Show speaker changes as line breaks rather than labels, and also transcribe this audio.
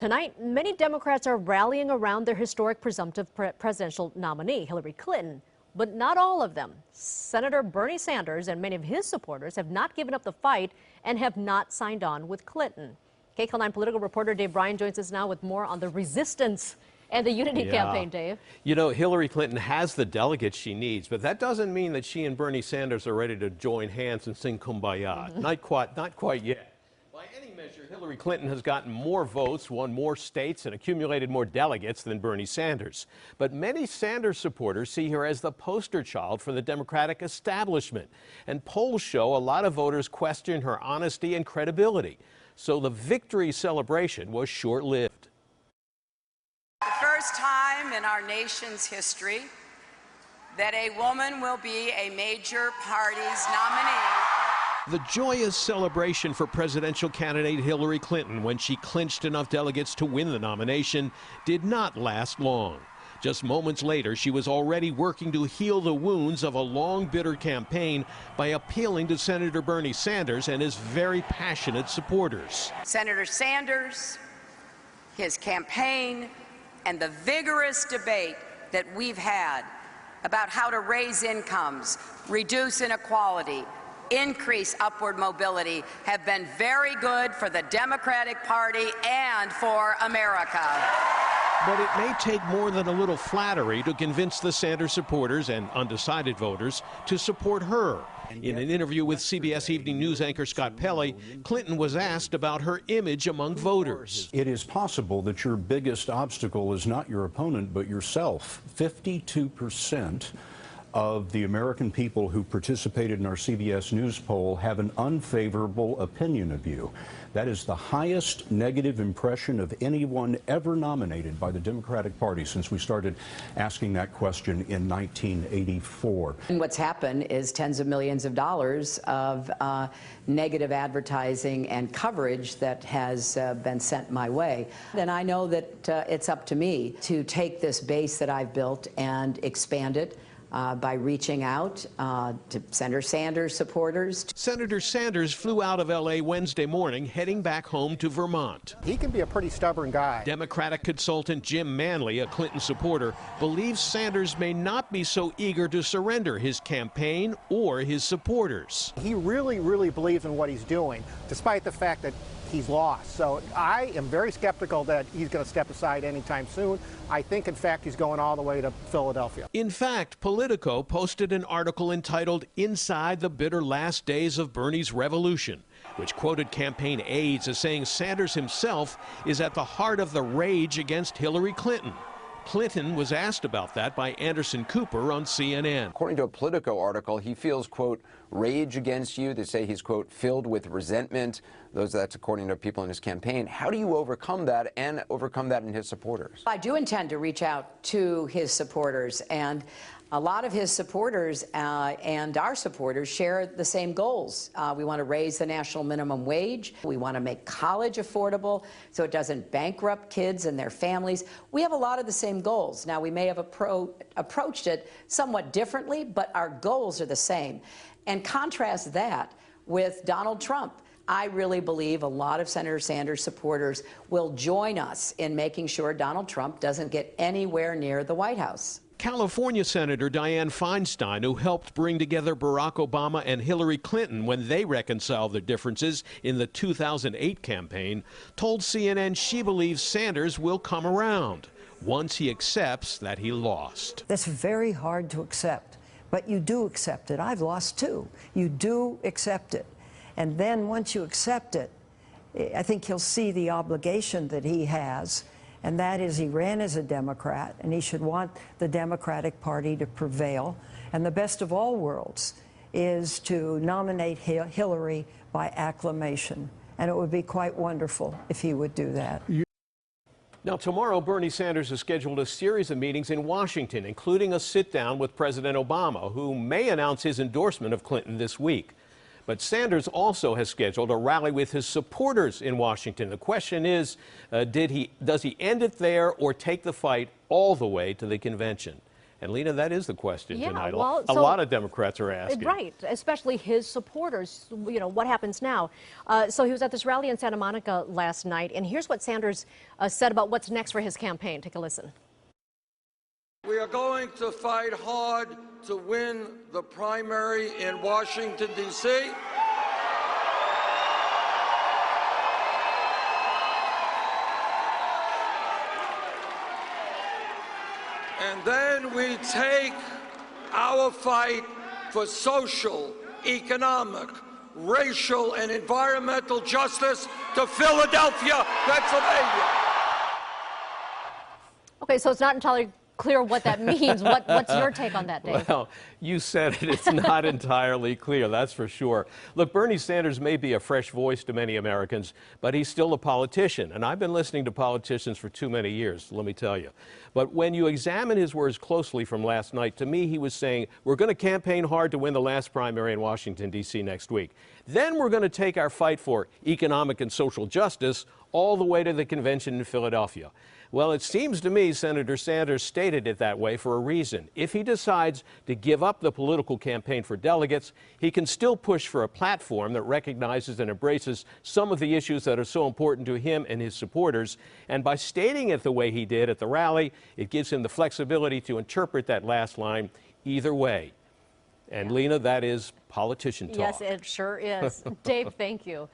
Tonight, many Democrats are rallying around their historic presumptive presidential nominee, Hillary Clinton. But not all of them. Senator Bernie Sanders and many of his supporters have not given up the fight and have not signed on with Clinton. KCAL9 political reporter Dave Bryan joins us now with more on the resistance and the unity campaign, Dave.
You know, Hillary Clinton has the delegates she needs, but that doesn't mean that she and Bernie Sanders are ready to join hands and sing Kumbaya. Not quite yet. By any measure, Hillary Clinton has gotten more votes, won more states, and accumulated more delegates than Bernie Sanders. But many Sanders supporters see her as the poster child for the Democratic establishment. And polls show a lot of voters question her honesty and credibility. So the victory celebration was short-lived.
The first time in our nation's history that a woman will be a major party's nominee.
The joyous celebration for presidential candidate Hillary Clinton when she clinched enough delegates to win the nomination did not last long. Just moments later, she was already working to heal the wounds of a long, bitter campaign by appealing to Senator Bernie Sanders and his very passionate supporters.
Senator Sanders, his campaign, and the vigorous debate that we've had about how to raise incomes, reduce inequality, increase upward mobility have been very good for the Democratic Party and for America.
But it may take more than a little flattery to convince the Sanders supporters and undecided voters to support her. In an interview with CBS Evening News anchor Scott Pelley, Clinton was asked about her image among voters.
It is possible that your biggest obstacle is not your opponent, but yourself. 52% of the American people who participated in our CBS News poll have an unfavorable opinion of you. That is the highest negative impression of anyone ever nominated by the Democratic Party since we started asking that question in 1984.
And what's happened is tens of millions of dollars of negative advertising and coverage that has been sent my way. And I know that it's up to me to take this base that I've built and expand it by reaching out to Senator Sanders supporters.
Senator Sanders flew out of L.A. Wednesday morning, heading back home to Vermont.
He can be a pretty stubborn guy.
Democratic consultant Jim Manley, a Clinton supporter, believes Sanders may not be so eager to surrender his campaign or his supporters.
He really believes in what he's doing, despite the fact that he's lost. So I am very skeptical that he's going to step aside anytime soon. I think, in fact, he's going all the way to Philadelphia.
In fact, Politico posted an article entitled "Inside the Bitter Last Days of Bernie's Revolution," which quoted campaign aides as saying Sanders himself is at the heart of the rage against Hillary Clinton. Clinton was asked about that by Anderson Cooper on CNN.
According to a Politico article, he feels, quote, rage against you. They say he's, quote, filled with resentment. That's according to people in his campaign. How do you overcome that and overcome that in his supporters?
I do intend to reach out to his supporters, and a lot of his supporters and our supporters share the same goals. We want to raise the national minimum wage. We want to make college affordable so it doesn't bankrupt kids and their families. We have a lot of the same goals. Now, we may have approached it somewhat differently, but our goals are the same. And contrast that with Donald Trump. I really believe a lot of Senator Sanders supporters will join us in making sure Donald Trump doesn't get anywhere near the White House.
California Senator Dianne Feinstein, who helped bring together Barack Obama and Hillary Clinton when they reconciled their differences in the 2008 campaign, told CNN she believes Sanders will come around once he accepts that he lost.
That's very hard to accept, but you do accept it. I've lost too. You do accept it. And then once you accept it, I think he'll see the obligation that he has, and that is he ran as a Democrat, and he should want the Democratic Party to prevail. And the best of all worlds is to nominate Hillary by acclamation. And it would be quite wonderful if he would do that.
Now, tomorrow, Bernie Sanders has scheduled a series of meetings in Washington, including a sit-down with President Obama, who may announce his endorsement of Clinton this week. But Sanders also has scheduled a rally with his supporters in Washington. The question is, does he end it there or take the fight all the way to the convention? And Lena, that is the question tonight.
Well,
a lot of Democrats are asking.
Right, especially his supporters. You know, what happens now? So he was at this rally in Santa Monica last night, and here's what Sanders said about what's next for his campaign. Take a listen.
We are going to fight hard to win the primary in Washington, D.C. And then we take our fight for social, economic, racial, and environmental justice to Philadelphia, Pennsylvania.
Okay, so it's not entirely clear what that means. What's your take on that, Dave?
Well, you said it. It's not entirely clear, that's for sure. Look, Bernie Sanders may be a fresh voice to many Americans, but he's still a politician. And I've been listening to politicians for too many years, let me tell you. But when you examine his words closely from last night, to me, he was saying, we're going to campaign hard to win the last primary in Washington, D.C. next week. Then we're going to take our fight for economic and social justice all the way to the convention in Philadelphia. Well, it seems to me Senator Sanders stated it that way for a reason. If he decides to give up the political campaign for delegates, he can still push for a platform that recognizes and embraces some of the issues that are so important to him and his supporters. And by stating it the way he did at the rally, it gives him the flexibility to interpret that last line either way. And Lena, that is politician talk.
Yes, it sure is. Dave, thank you.